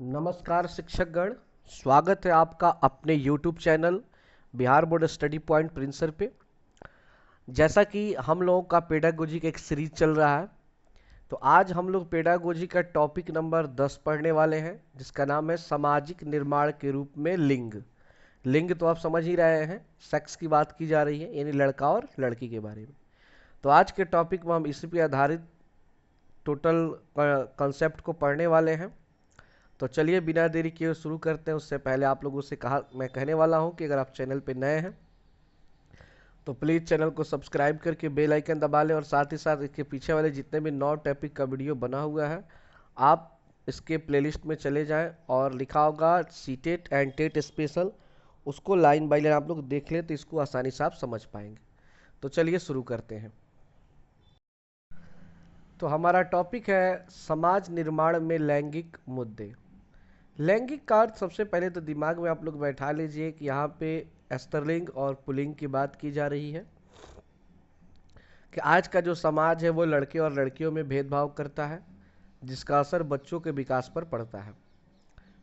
नमस्कार शिक्षकगण। स्वागत है आपका अपने YouTube channel Bihar board study point प्रिंसर पे। जैसा कि हम लोगों का पेडागोजी का एक सीरीज चल रहा है, तो आज हम लोग पेडागोजी का टॉपिक नंबर 10 पढ़ने वाले हैं, जिसका नाम है सामाजिक निर्माण के रूप में लिंग। लिंग तो आप समझ ही रहे हैं, सेक्स की बात की जा रही है, यानी लड़का और लड़की के बारे में। तो आज के टॉपिक में हम इसी पे आधारित टोटल कॉन्सेप्ट को पढ़ने वाले हैं। तो चलिए बिना देरी किए शुरू करते हैं। उससे पहले आप लोगों से मैं कहने वाला हूं कि अगर आप चैनल पे नए हैं तो प्लीज़ चैनल को सब्सक्राइब करके बेल आइकन दबा लें, और साथ ही साथ इसके पीछे वाले जितने भी नौ टॉपिक का वीडियो बना हुआ है आप इसके प्लेलिस्ट में चले जाएं, और लिखा होगा सीटेट एंड टेट स्पेशल, उसको लाइन बाय लाइन आप लोग देख लें तो इसको आसानी से आप समझ पाएंगे। तो चलिए शुरू करते हैं। तो हमारा टॉपिक है समाज निर्माण में लैंगिक मुद्दे। लैंगिक का अर्थ सबसे पहले तो दिमाग में आप लोग बैठा लीजिए कि यहाँ पे स्त्रीलिंग और पुल्लिंग की बात की जा रही है, कि आज का जो समाज है वो लड़के और लड़कियों में भेदभाव करता है, जिसका असर बच्चों के विकास पर पड़ता है।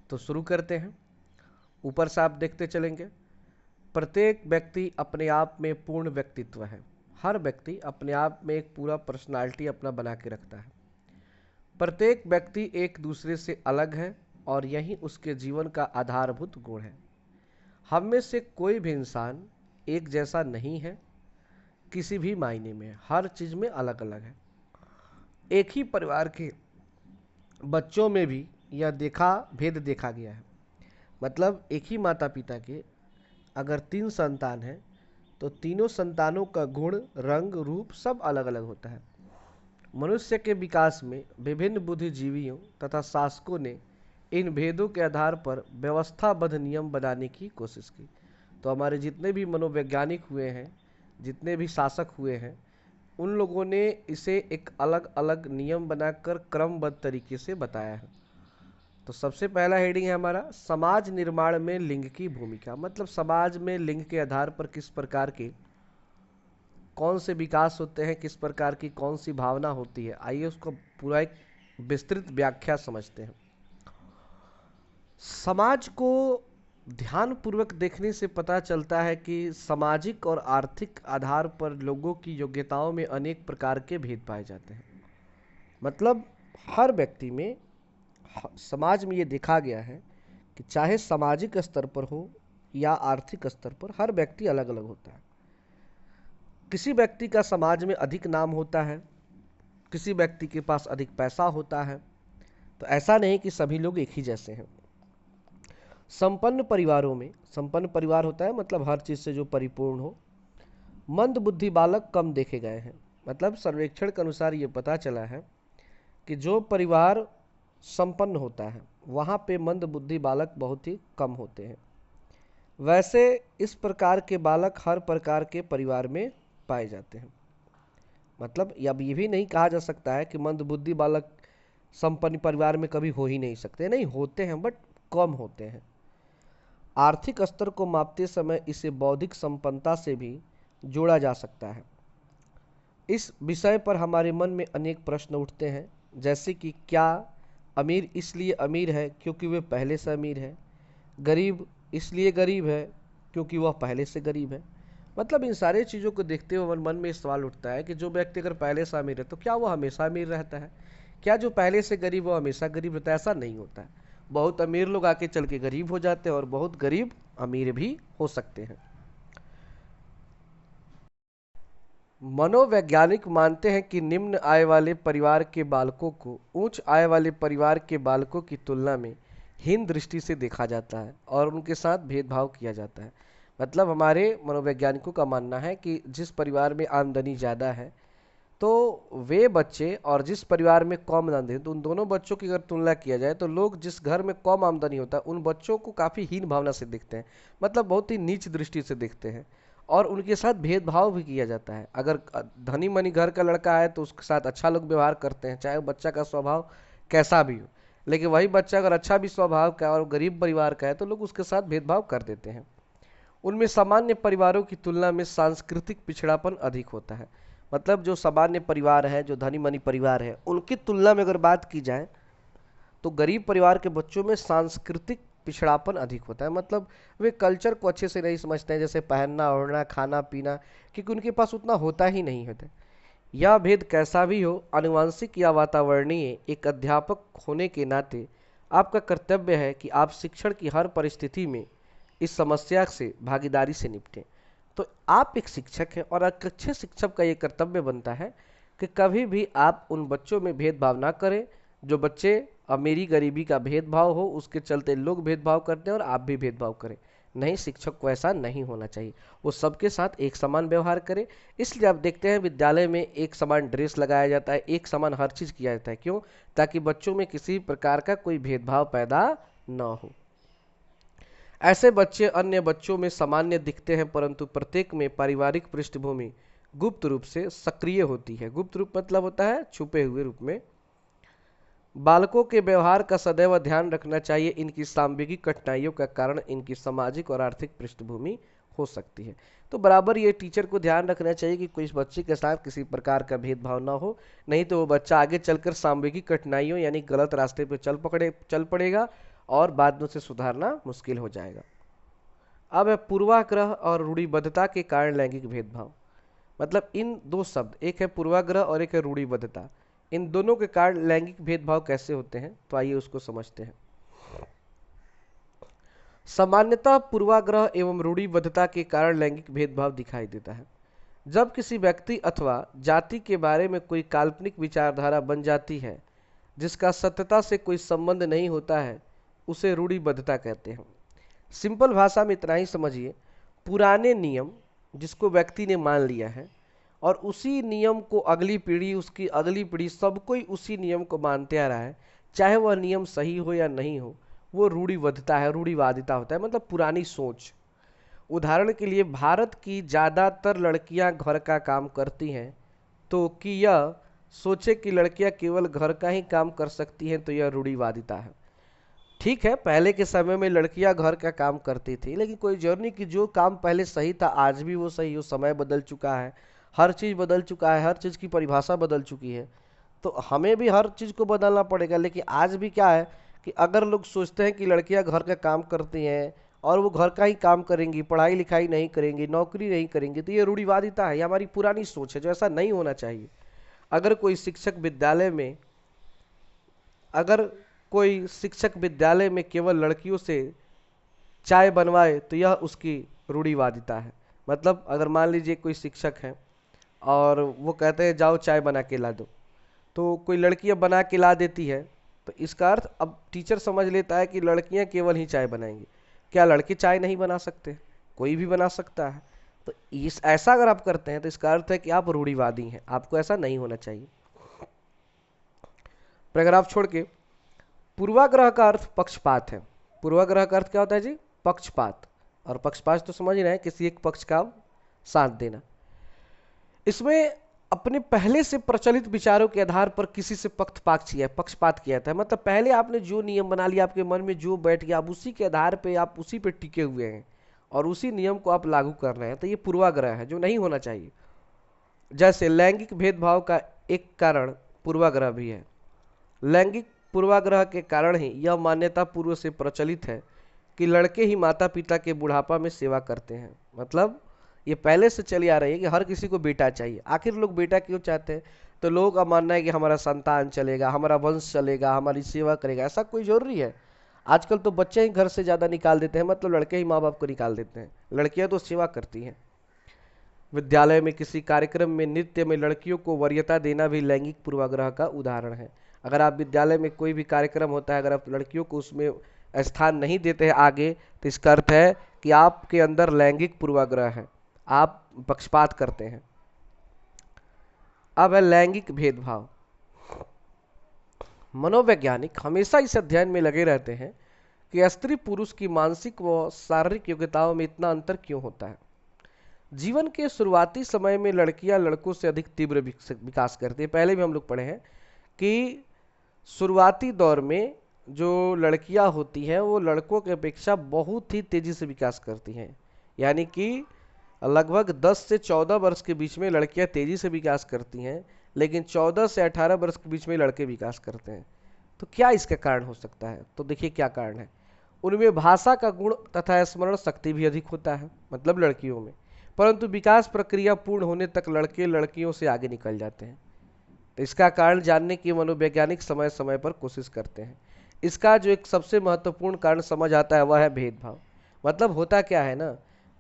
तो शुरू करते हैं। ऊपर से आप देखते चलेंगे, प्रत्येक व्यक्ति अपने आप में पूर्ण व्यक्तित्व है। हर व्यक्ति अपने आप में एक पूरा पर्सनालिटी अपना बना के रखता है। प्रत्येक व्यक्ति एक दूसरे से अलग है और यही उसके जीवन का आधारभूत गुण है। हम में से कोई भी इंसान एक जैसा नहीं है, किसी भी मायने में हर चीज में अलग अलग है। एक ही परिवार के बच्चों में भी यह भेद देखा गया है। मतलब एक ही माता पिता के अगर 3 संतान हैं तो तीनों संतानों का गुण, रंग, रूप सब अलग अलग होता है। मनुष्य के विकास में विभिन्न बुद्धिजीवियों तथा शासकों ने इन भेदों के आधार पर व्यवस्थाबद्ध नियम बनाने की कोशिश की। तो हमारे जितने भी मनोवैज्ञानिक हुए हैं, जितने भी शासक हुए हैं, उन लोगों ने इसे एक अलग अलग नियम बनाकर क्रमबद्ध तरीके से बताया है। तो सबसे पहला हेडिंग है हमारा समाज निर्माण में लिंग की भूमिका। मतलब समाज में लिंग के आधार पर किस प्रकार के कौन से विकास होते हैं, किस प्रकार की कौन सी भावना होती है, आइए उसको पूरा एक विस्तृत व्याख्या समझते हैं। समाज को ध्यानपूर्वक देखने से पता चलता है कि सामाजिक और आर्थिक आधार पर लोगों की योग्यताओं में अनेक प्रकार के भेद पाए जाते हैं। मतलब हर व्यक्ति में, समाज में ये देखा गया है कि चाहे सामाजिक स्तर पर हो या आर्थिक स्तर पर, हर व्यक्ति अलग अलग होता है। किसी व्यक्ति का समाज में अधिक नाम होता है, किसी व्यक्ति के पास अधिक पैसा होता है। तो ऐसा नहीं कि सभी लोग एक ही जैसे हैं। संपन्न परिवारों में, संपन्न परिवार होता है मतलब हर चीज से जो परिपूर्ण हो, मंद बुद्धि बालक कम देखे गए हैं। मतलब सर्वेक्षण के अनुसार ये पता चला है कि जो परिवार संपन्न होता है वहाँ पे मंद बुद्धि बालक बहुत ही कम होते हैं। वैसे इस प्रकार के बालक हर प्रकार के परिवार में पाए जाते हैं। मतलब अब ये भी नहीं कहा जा सकता है कि मंद बुद्धि बालक संपन्न परिवार में कभी हो ही नहीं सकते, नहीं होते हैं, बट कम होते हैं। आर्थिक स्तर को मापते समय इसे बौद्धिक संपन्नता से भी जोड़ा जा सकता है। इस विषय पर हमारे मन में अनेक प्रश्न उठते हैं, जैसे कि क्या अमीर इसलिए अमीर है क्योंकि वह पहले से अमीर है, गरीब इसलिए गरीब है क्योंकि वह पहले से गरीब है। मतलब इन सारे चीज़ों को देखते हुए मन में सवाल उठता है कि जो व्यक्ति अगर पहले से अमीर है तो क्या वो हमेशा अमीर रहता है? क्या जो पहले से गरीब वो हमेशा गरीब रहता है? ऐसा नहीं होता है। बहुत अमीर लोग आके चल के गरीब हो जाते हैं और बहुत गरीब अमीर भी हो सकते हैं। मनोवैज्ञानिक मानते हैं कि निम्न आय वाले परिवार के बालकों को उच्च आय वाले परिवार के बालकों की तुलना में हीन दृष्टि से देखा जाता है और उनके साथ भेदभाव किया जाता है। मतलब हमारे मनोवैज्ञानिकों का मानना है कि जिस परिवार में आमदनी ज़्यादा है तो वे बच्चे, और जिस परिवार में कम आमदनी है तो उन दोनों बच्चों की अगर तुलना किया जाए तो लोग जिस घर में कम आमदनी होता है उन बच्चों को काफ़ी हीन भावना से देखते हैं। मतलब बहुत ही नीच दृष्टि से देखते हैं, और उनके साथ भेदभाव भी किया जाता है। अगर धनी मनी घर का लड़का है तो उसके साथ अच्छा लोग व्यवहार करते हैं, चाहे बच्चा का स्वभाव कैसा भी हो। लेकिन वही बच्चा अगर अच्छा भी स्वभाव का और गरीब परिवार का है तो लोग उसके साथ भेदभाव कर देते हैं। उनमें सामान्य परिवारों की तुलना में सांस्कृतिक पिछड़ापन अधिक होता है। मतलब जो सामान्य परिवार है, जो धनी मनी परिवार है, उनकी तुलना में अगर बात की जाए तो गरीब परिवार के बच्चों में सांस्कृतिक पिछड़ापन अधिक होता है। मतलब वे कल्चर को अच्छे से नहीं समझते हैं, जैसे पहनना ओढ़ना खाना पीना, क्योंकि उनके पास उतना होता ही नहीं होता। यह भेद कैसा भी हो, आनुवंशिक या वातावरणीय, एक अध्यापक होने के नाते आपका कर्तव्य है कि आप शिक्षण की हर परिस्थिति में इस समस्या से भागीदारी से निपटें। तो आप एक शिक्षक हैं और एक अच्छे शिक्षक का ये कर्तव्य बनता है कि कभी भी आप उन बच्चों में भेदभाव ना करें। जो बच्चे अमीरी गरीबी का भेदभाव हो, उसके चलते लोग भेदभाव करते हैं और आप भी भेदभाव करें, नहीं, शिक्षक को ऐसा नहीं होना चाहिए। वो सबके साथ एक समान व्यवहार करे। इसलिए आप देखते हैं विद्यालय में एक समान ड्रेस लगाया जाता है, एक समान हर चीज़ किया जाता है। क्यों? ताकि बच्चों में किसी प्रकार का कोई भेदभाव पैदा न हो। ऐसे बच्चे अन्य बच्चों में सामान्य दिखते हैं, परंतु प्रत्येक में पारिवारिक पृष्ठभूमि गुप्त रूप से सक्रिय होती है। गुप्त रूप मतलब होता है छुपे हुए रूप में। बालकों के व्यवहार का सदैव ध्यान रखना चाहिए। इनकी सांवेगिक कठिनाइयों का कारण इनकी सामाजिक और आर्थिक पृष्ठभूमि हो सकती है। तो बराबर ये टीचर को ध्यान रखना चाहिए कि कोई इस बच्चे के साथ किसी प्रकार का भेदभाव ना हो, नहीं तो वो बच्चा आगे चलकर सांवेगिक कठिनाइयों यानी गलत रास्ते पर चल पड़ेगा और बाद में उसे सुधारना मुश्किल हो जाएगा। अब है पूर्वाग्रह और रूढ़िबद्धता के कारण लैंगिक भेदभाव। मतलब इन दो शब्द, एक है पूर्वाग्रह और एक है रूढ़िबद्धता, इन दोनों के कारण लैंगिक भेदभाव कैसे होते हैं, तो आइए उसको समझते हैं। सामान्यतः पूर्वाग्रह एवं रूढ़िबद्धता के कारण लैंगिक भेदभाव दिखाई देता है। जब किसी व्यक्ति अथवा जाति के बारे में कोई काल्पनिक विचारधारा बन जाती है जिसका सत्यता से कोई संबंध नहीं होता है, उसे रूढ़िबद्धता कहते हैं। सिंपल भाषा में इतना ही समझिए, पुराने नियम जिसको व्यक्ति ने मान लिया है और उसी नियम को अगली पीढ़ी, उसकी अगली पीढ़ी, सब कोई उसी नियम को मानते आ रहा है, चाहे वह नियम सही हो या नहीं हो, वो रूढ़िबद्धता है, रूढ़िवादिता होता है, मतलब पुरानी सोच। उदाहरण के लिए, भारत की ज़्यादातर लड़कियां घर का काम करती हैं, तो कि यह सोचे कि लड़कियां केवल घर का ही काम कर सकती हैं, तो यह रूढ़िवादिता है। ठीक है, पहले के समय में लड़कियां घर का काम करती थी, लेकिन कोई जरूरी नहीं कि जो काम पहले सही था आज भी वो सही हो। समय बदल चुका है, हर चीज़ बदल चुका है, हर चीज़ की परिभाषा बदल चुकी है, तो हमें भी हर चीज़ को बदलना पड़ेगा। लेकिन आज भी क्या है कि अगर लोग सोचते हैं कि लड़कियां घर का काम करती हैं और वो घर का ही काम करेंगी, पढ़ाई लिखाई नहीं करेंगी, नौकरी नहीं करेंगी, तो ये रूढ़िवादिता है, ये हमारी पुरानी सोच है, जो ऐसा नहीं होना चाहिए। अगर कोई शिक्षक विद्यालय में केवल लड़कियों से चाय बनवाए, तो यह उसकी रूढ़िवादिता है। मतलब अगर मान लीजिए कोई शिक्षक है और वो कहते हैं जाओ चाय बना के ला दो, तो कोई लड़की अब बना के ला देती है, तो इसका अर्थ अब टीचर समझ लेता है कि लड़कियां केवल ही चाय बनाएंगी। क्या लड़के चाय नहीं बना सकते? कोई भी बना सकता है। तो इस ऐसा अगर आप करते हैं तो इसका अर्थ है कि आप रूढ़िवादी हैं, आपको ऐसा नहीं होना चाहिए। पैराग्राफ छोड़ के, पूर्वाग्रह का अर्थ पक्षपात है। पूर्वाग्रह का अर्थ क्या होता है जी? पक्षपात। और पक्षपात तो समझ ही रहे हैं, किसी एक पक्ष का साथ देना। इसमें अपने पहले से प्रचलित विचारों के आधार पर किसी से पक्षपात किया था। मतलब पहले आपने जो नियम बना लिया, आपके मन में जो बैठ गया, आप उसी के आधार पे, आप उसी पे टिके हुए हैं और उसी नियम को आप लागू कर रहे हैं, तो ये पूर्वाग्रह है, जो नहीं होना चाहिए। जैसे लैंगिक भेदभाव का एक कारण पूर्वाग्रह भी है। लैंगिक पूर्वाग्रह के कारण ही यह मान्यता पूर्व से प्रचलित है कि लड़के ही माता पिता के बुढ़ापा में सेवा करते हैं। मतलब ये पहले से चली आ रही है कि हर किसी को बेटा चाहिए। आखिर लोग बेटा क्यों चाहते हैं? तो लोगों का मानना है कि हमारा संतान चलेगा, हमारा वंश चलेगा, हमारी सेवा करेगा। ऐसा कोई जरूरी है? आजकल तो बच्चे ही घर से ज़्यादा निकाल देते हैं, मतलब लड़के ही माँ बाप को निकाल देते हैं, लड़कियाँ तो सेवा करती हैं। विद्यालय में किसी कार्यक्रम में नृत्य में लड़कियों को वरीयता देना भी लैंगिक पूर्वाग्रह का उदाहरण है। अगर आप विद्यालय में कोई भी कार्यक्रम होता है, अगर आप लड़कियों को उसमें स्थान नहीं देते हैं आगे, तो इसका अर्थ है कि आपके अंदर लैंगिक पूर्वाग्रह है, आप पक्षपात करते हैं। अब है लैंगिक भेदभाव। मनोवैज्ञानिक हमेशा इस अध्ययन में लगे रहते हैं कि स्त्री पुरुष की मानसिक व शारीरिक योग्यताओं में इतना अंतर क्यों होता है। जीवन के शुरुआती समय में लड़कियां लड़कों से अधिक तीव्र विकास करती है। पहले भी हम लोग पढ़े हैं कि शुरुआती दौर में जो लड़कियां होती हैं वो लड़कों की अपेक्षा बहुत ही तेजी से विकास करती हैं। यानी कि लगभग 10 से 14 वर्ष के बीच में लड़कियां तेजी से विकास करती हैं, लेकिन 14 से 18 वर्ष के बीच में लड़के विकास करते हैं। तो क्या इसका कारण हो सकता है? तो देखिए क्या कारण है। उनमें भाषा का गुण तथा स्मरण शक्ति भी अधिक होता है, मतलब लड़कियों में, परंतु विकास प्रक्रिया पूर्ण होने तक लड़के लड़कियों से आगे निकल जाते हैं। तो इसका कारण जानने की मनोवैज्ञानिक समय समय पर कोशिश करते हैं। इसका जो एक सबसे महत्वपूर्ण कारण समझ आता है वह है भेदभाव। मतलब होता क्या है ना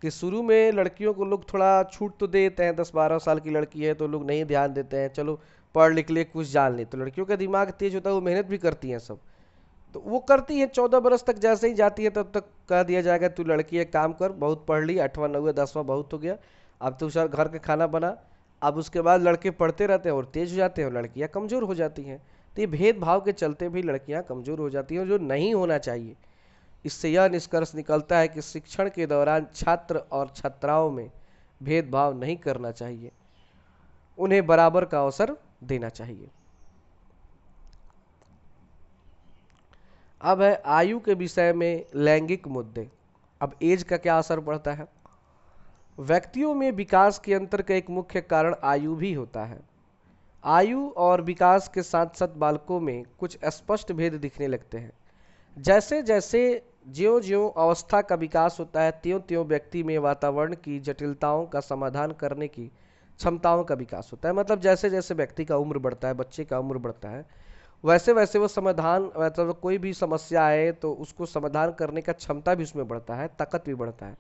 कि शुरू में लड़कियों को लोग थोड़ा छूट तो देते हैं, 10-12 साल की लड़की है तो लोग नहीं ध्यान देते हैं, चलो पढ़ लिख ले कुछ जान ले। तो लड़कियों का दिमाग तेज होता है, वो मेहनत भी करती हैं सब, तो वो करती है। 14 बरस तक जैसे ही जाती है तब तक कह दिया जाएगा तू लड़की है, काम कर, बहुत पढ़ ली, 8वां 9वां 10वां बहुत हो गया, अब तू सर घर का खाना बना। अब उसके बाद लड़के पढ़ते रहते हैं और तेज हो जाते हैं और लड़कियां कमज़ोर हो जाती हैं। तो ये भेदभाव के चलते भी लड़कियां कमज़ोर हो जाती हैं, जो नहीं होना चाहिए। इससे यह निष्कर्ष निकलता है कि शिक्षण के दौरान छात्र और छात्राओं में भेदभाव नहीं करना चाहिए, उन्हें बराबर का अवसर देना चाहिए। अब है आयु के विषय में लैंगिक मुद्दे। अब एज का क्या असर पड़ता है? व्यक्तियों में विकास के अंतर का एक मुख्य कारण आयु भी होता है। आयु और विकास के साथ साथ बालकों में कुछ स्पष्ट भेद दिखने लगते हैं। जैसे जैसे ज्यों ज्यों अवस्था का विकास होता है, त्यों त्यों व्यक्ति में वातावरण की जटिलताओं का समाधान करने की क्षमताओं का विकास होता है। मतलब जैसे जैसे व्यक्ति का उम्र बढ़ता है, बच्चे का उम्र बढ़ता है, वैसे वैसे वो समाधान, मतलब कोई भी समस्या आए तो उसको समाधान करने का क्षमता भी उसमें बढ़ता है, ताकत भी बढ़ता है।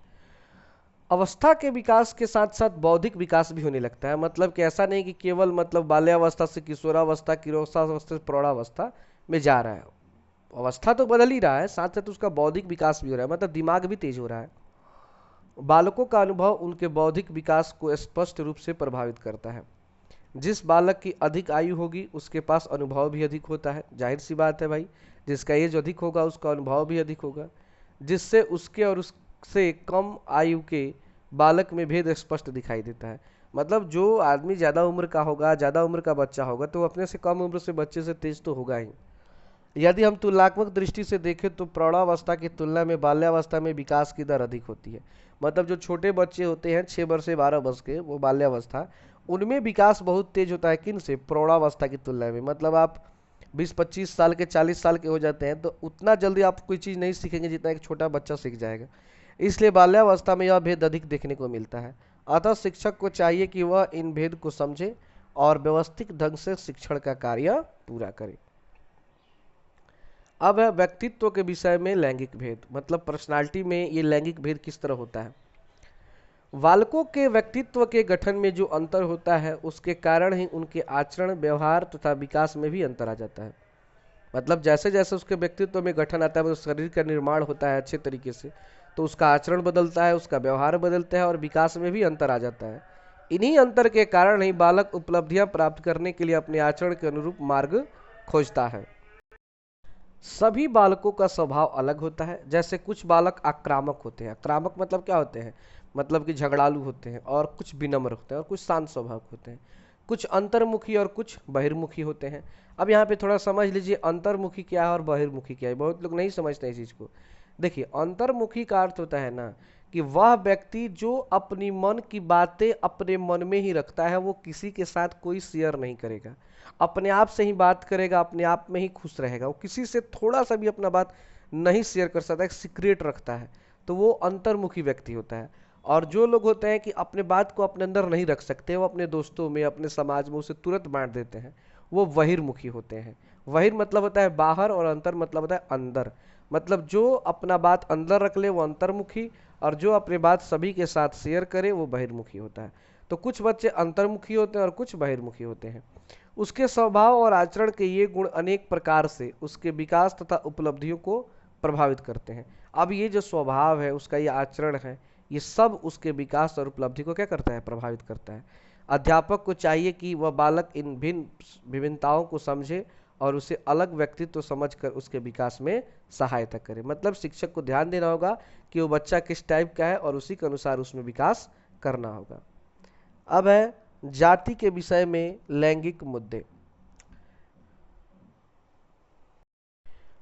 अवस्था के विकास के साथ साथ बौद्धिक विकास भी होने लगता है। मतलब कि ऐसा नहीं कि केवल मतलब बाल्यावस्था से किशोरावस्था, किशोरावस्था से प्रौढ़ावस्था में जा रहा है। अवस्था तो बदल ही रहा है, साथ साथ उसका बौद्धिक विकास भी हो रहा है, मतलब दिमाग भी तेज हो रहा है। बालकों का अनुभव उनके बौद्धिक विकास को स्पष्ट रूप से प्रभावित करता है। जिस बालक की अधिक आयु होगी उसके पास अनुभव भी अधिक होता है, जाहिर सी बात है भाई। जिसका एज अधिक होगा उसका अनुभव भी अधिक होगा, जिससे उसके और उससे कम आयु के बालक में भेद स्पष्ट दिखाई देता है। मतलब जो आदमी ज़्यादा उम्र का होगा, ज़्यादा उम्र का बच्चा होगा, तो अपने से कम उम्र से बच्चे से तेज तो होगा ही। यदि हम तुलनात्मक दृष्टि से देखें तो प्रौढ़ावस्था की तुलना में बाल्यावस्था में विकास की दर अधिक होती है। मतलब जो छोटे बच्चे होते हैं 6 वर्ष से 12 वर्ष के, वो बाल्यावस्था, उनमें विकास बहुत तेज होता है। किन से? प्रौढ़ावस्था की तुलना में। मतलब आप 20-25 साल के, 40 साल के हो जाते हैं तो उतना जल्दी आप कोई चीज़ नहीं सीखेंगे जितना एक छोटा बच्चा सीख जाएगा। इसलिए बाल्यावस्था में यह भेद अधिक देखने को मिलता है। अतः शिक्षक को चाहिए कि वह इन भेद को समझे और व्यवस्थित ढंग से शिक्षण का कार्य पूरा करे। अब है व्यक्तित्व के विषय में लैंगिक भेद। मतलब पर्सनालिटी में ये लैंगिक भेद किस तरह होता है। बालकों के व्यक्तित्व के गठन में जो अंतर होता है उसके कारण ही उनके आचरण, व्यवहार तथा विकास में भी अंतर आ जाता है। मतलब जैसे जैसे उसके व्यक्तित्व में गठन आता है, मतलब शरीर का निर्माण होता है अच्छे तरीके से, तो उसका आचरण बदलता है, उसका व्यवहार बदलता है और विकास में भी अंतर आ जाता है। इन्हीं अंतर के कारण ही बालक उपलब्धियां प्राप्त करने के लिए अपने आचरण के अनुरूप मार्ग खोजता है। सभी बालकों का स्वभाव अलग होता है। जैसे कुछ बालक आक्रामक होते हैं। आक्रामक मतलब क्या होते हैं? मतलब कि झगड़ालू होते हैं, और कुछ विनम्र होते हैं, और कुछ शांत स्वभाव होते हैं। कुछ अंतर्मुखी और कुछ बहिर्मुखी होते हैं। अब यहाँ पे थोड़ा समझ लीजिए अंतर्मुखी क्या है और बहिर्मुखी क्या है। बहुत लोग नहीं समझते इस चीज़ को। देखिए, अंतर्मुखी का अर्थ होता है ना कि वह व्यक्ति जो अपनी मन की बातें अपने मन में ही रखता है, वो किसी के साथ कोई शेयर नहीं करेगा, अपने आप से ही बात करेगा, अपने आप में ही खुश रहेगा, वो किसी से थोड़ा सा भी अपना बात नहीं शेयर कर सकता, एक सीक्रेट रखता है, तो वो अंतर्मुखी व्यक्ति होता है। और जो लोग होते हैं कि अपने बात को अपने अंदर नहीं रख सकते, वो अपने दोस्तों में, अपने समाज में उसे तुरंत बांट देते हैं, वो बहिर्मुखी होते हैं। बहिर मतलब होता है बाहर, और अंतर मतलब होता है अंदर। मतलब जो अपना बात अंदर रख ले वो अंतर्मुखी, और जो अपनी बात सभी के साथ शेयर करे वो बहिर्मुखी होता है। तो कुछ बच्चे अंतर्मुखी होते हैं और कुछ बहिर्मुखी होते हैं। उसके स्वभाव और आचरण के ये गुण अनेक प्रकार से उसके विकास तथा उपलब्धियों को प्रभावित करते हैं। अब ये जो स्वभाव है, उसका ये आचरण है, ये सब उसके विकास और उपलब्धि को क्या करता है? प्रभावित करता है। अध्यापक को चाहिए कि वह बालक इन भिन्न विभिन्नताओं को समझे और उसे अलग व्यक्तित्व समझकर उसके विकास में सहायता करे। मतलब शिक्षक को ध्यान देना होगा कि वो बच्चा किस टाइप का है और उसी के अनुसार उसमें विकास करना होगा। अब है जाति के विषय में लैंगिक मुद्दे।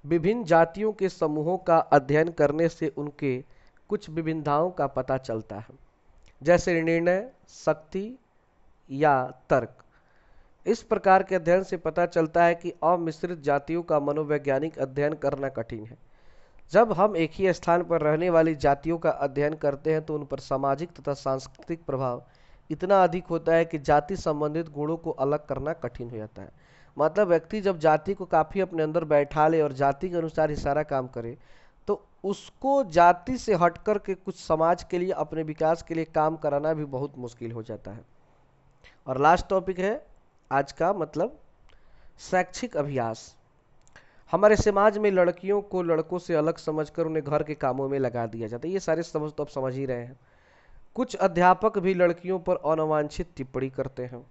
विभिन्न जातियों के समूहों का अध्ययन करने से उनके कुछ विभिन्नताओं का पता चलता है, जैसे निर्णय शक्ति या तर्क। इस प्रकार के अध्ययन से पता चलता है कि अमिश्रित जातियों का मनोवैज्ञानिक अध्ययन करना कठिन है। जब हम एक ही स्थान पर रहने वाली जातियों का अध्ययन करते हैं तो उन पर सामाजिक तथा सांस्कृतिक प्रभाव इतना अधिक होता है कि जाति संबंधित गुणों को अलग करना कठिन हो जाता है। मतलब व्यक्ति जब जाति को काफ़ी अपने अंदर बैठा ले और जाति के अनुसार ही सारा काम करे, तो उसको जाति से हट कर के कुछ समाज के लिए, अपने विकास के लिए काम कराना भी बहुत मुश्किल हो जाता है। और लास्ट टॉपिक है आज का, मतलब शैक्षिक अभ्यास। हमारे समाज में लड़कियों को लड़कों से अलग समझकर उन्हें घर के कामों में लगा दिया जाता है। ये सारे समझ तो आप समझ ही रहे हैं। कुछ अध्यापक भी लड़कियों पर अनावांछित टिप्पणी करते हैं।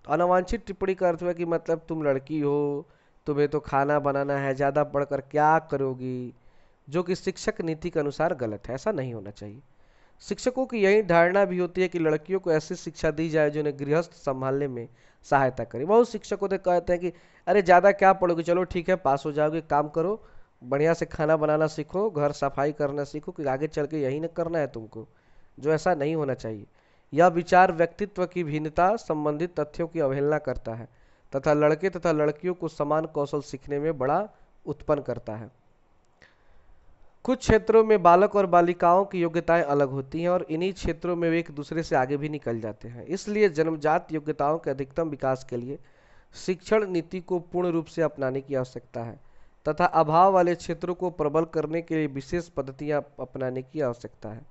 अनावांछित टिप्पणी का अर्थ है कि मतलब तुम लड़की हो, तुम्हें तो खाना बनाना है, ज़्यादा पढ़कर क्या करोगी, जो कि शिक्षक नीति के अनुसार गलत है। ऐसा नहीं होना चाहिए। शिक्षकों की यही धारणा भी होती है कि लड़कियों को ऐसी शिक्षा दी जाए जो उन्हें गृहस्थ संभालने में सहायता करे। बहुत शिक्षक होते कहते हैं कि अरे ज़्यादा क्या पढ़ोगे, चलो ठीक है पास हो जाओगे, काम करो, बढ़िया से खाना बनाना सीखो, घर सफाई करना सीखो, कि आगे चल के यही न करना है तुमको। जो ऐसा नहीं होना चाहिए। यह विचार व्यक्तित्व की भिन्नता संबंधित तथ्यों की अवहेलना करता है तथा लड़के तथा लड़कियों को समान कौशल सीखने में बड़ा उत्पन्न करता है। कुछ क्षेत्रों में बालक और बालिकाओं की योग्यताएं अलग होती हैं और इन्हीं क्षेत्रों में वे एक दूसरे से आगे भी निकल जाते हैं। इसलिए जन्मजात योग्यताओं के अधिकतम विकास के लिए शिक्षण नीति को पूर्ण रूप से अपनाने की आवश्यकता है तथा अभाव वाले क्षेत्रों को प्रबल करने के लिए विशेष पद्धतियां अपनाने की आवश्यकता है।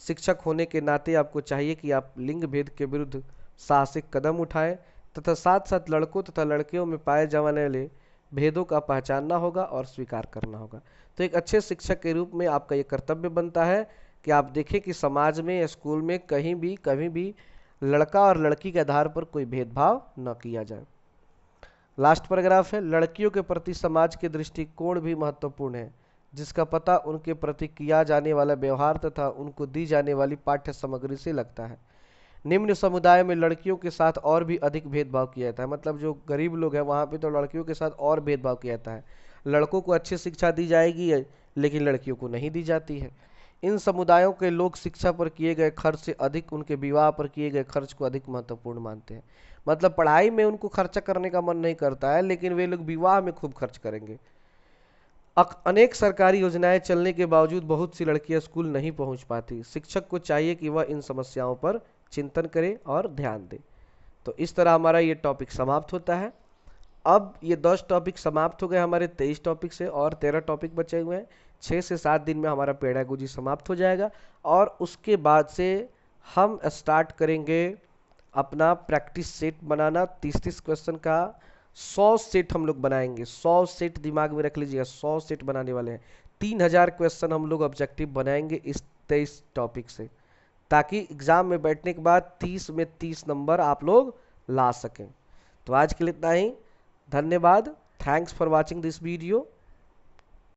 शिक्षक होने के नाते आपको चाहिए कि आप लिंग भेद के विरुद्ध साहसिक कदम उठाएं तथा साथ साथ लड़कों तथा लड़कियों में पाए जाने वाले भेदों का पहचानना होगा और स्वीकार करना होगा। तो एक अच्छे शिक्षक के रूप में आपका ये कर्तव्य बनता है कि आप देखें कि समाज में, स्कूल में, कहीं भी कभी भी लड़का और लड़की के आधार पर कोई भेदभाव न किया जाए। लास्ट पैराग्राफ है, लड़कियों के प्रति समाज के दृष्टिकोण भी महत्वपूर्ण है जिसका पता उनके प्रति किया जाने वाला व्यवहार तथा उनको दी जाने वाली पाठ्य सामग्री से लगता है। निम्न समुदाय में लड़कियों के साथ और भी अधिक भेदभाव किया जाता है। मतलब जो गरीब लोग हैं वहाँ पे तो लड़कियों के साथ और भेदभाव किया जाता है। लड़कों को अच्छी शिक्षा दी जाएगी लेकिन लड़कियों को नहीं दी जाती है। इन समुदायों के लोग शिक्षा पर किए गए खर्च से अधिक उनके विवाह पर किए गए खर्च को अधिक महत्वपूर्ण मानते हैं। मतलब पढ़ाई में उनको खर्चा करने का मन नहीं करता है, लेकिन वे लोग विवाह में खूब खर्च करेंगे। अनेक सरकारी योजनाएं चलने के बावजूद बहुत सी लड़कियां स्कूल नहीं पहुंच पाती। शिक्षक को चाहिए कि वह इन समस्याओं पर चिंतन करे और ध्यान दे। तो इस तरह हमारा ये टॉपिक समाप्त होता है। अब ये 10 टॉपिक समाप्त हो गए हमारे 23 टॉपिक से, और 13 टॉपिक बचे हुए हैं। 6 से 7 दिन में हमारा पेडागोजी समाप्त हो जाएगा और उसके बाद से हम स्टार्ट करेंगे अपना प्रैक्टिस सेट बनाना। 30-30 क्वेश्चन का 100 सेट हम लोग बनाएंगे। 100 सेट दिमाग में रख लीजिएगा, 100 सेट बनाने वाले हैं। 3000 क्वेश्चन हम लोग ऑब्जेक्टिव बनाएंगे इस 23 टॉपिक से, ताकि एग्जाम में बैठने के बाद 30 में 30 नंबर आप लोग ला सकें। तो आज के लिए इतना ही। धन्यवाद। Thanks for watching this video.